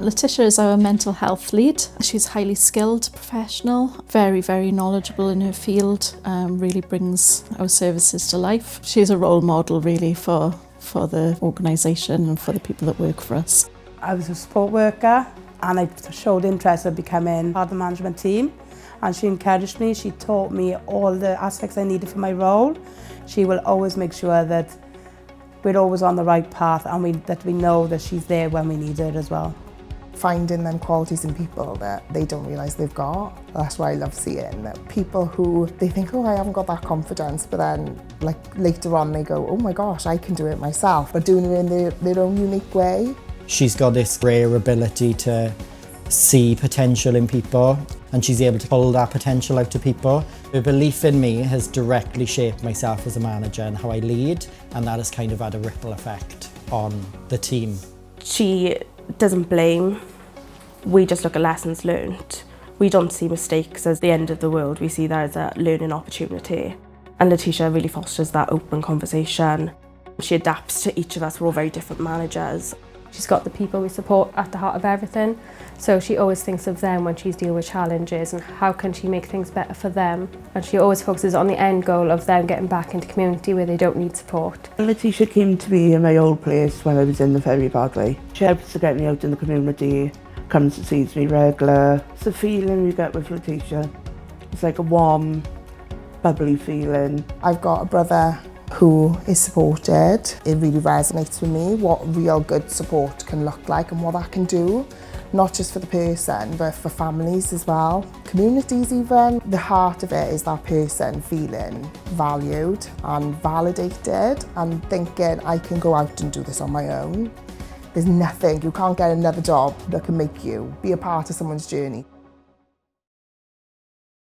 Letitia is our mental health lead. She's highly skilled professional, very, very knowledgeable in her field, really brings our services to life. She's a role model really for the organisation and for the people that work for us. I was a support worker and I showed interest in becoming part of the management team, and she encouraged me. She taught me all the aspects I needed for my role. She will always make sure that we're always on the right path and that we know that she's there when we need her as well. Finding them qualities in people that they don't realise they've got. That's what I love seeing. People who, they think, oh, I haven't got that confidence, but then like later on they go, oh my gosh, I can do it myself, but doing it in their own unique way. She's got this rare ability to see potential in people, and she's able to pull that potential out of people. Her belief in me has directly shaped myself as a manager and how I lead, and that has kind of had a ripple effect on the team. She doesn't blame, we just look at lessons learned. We don't see mistakes as the end of the world, we see that as a learning opportunity. And Letitia really fosters that open conversation. She adapts to each of us, we're all very different managers. She's got the people we support at the heart of everything, so she always thinks of them when she's dealing with challenges and how can she make things better for them. And she always focuses on the end goal of them getting back into community where they don't need support. Letitia came to me in my old place when I was in the very bad way. She helps to get me out in the community, comes and sees me regular. It's the feeling you get with Letitia. It's like a warm, bubbly feeling. I've got a brother who is supported. It really resonates with me what real good support can look like and what that can do, not just for the person but for families as well, communities even. The heart of it is that person feeling valued and validated and thinking I can go out and do this on my own. There's nothing, you can't get another job that can make you be a part of someone's journey.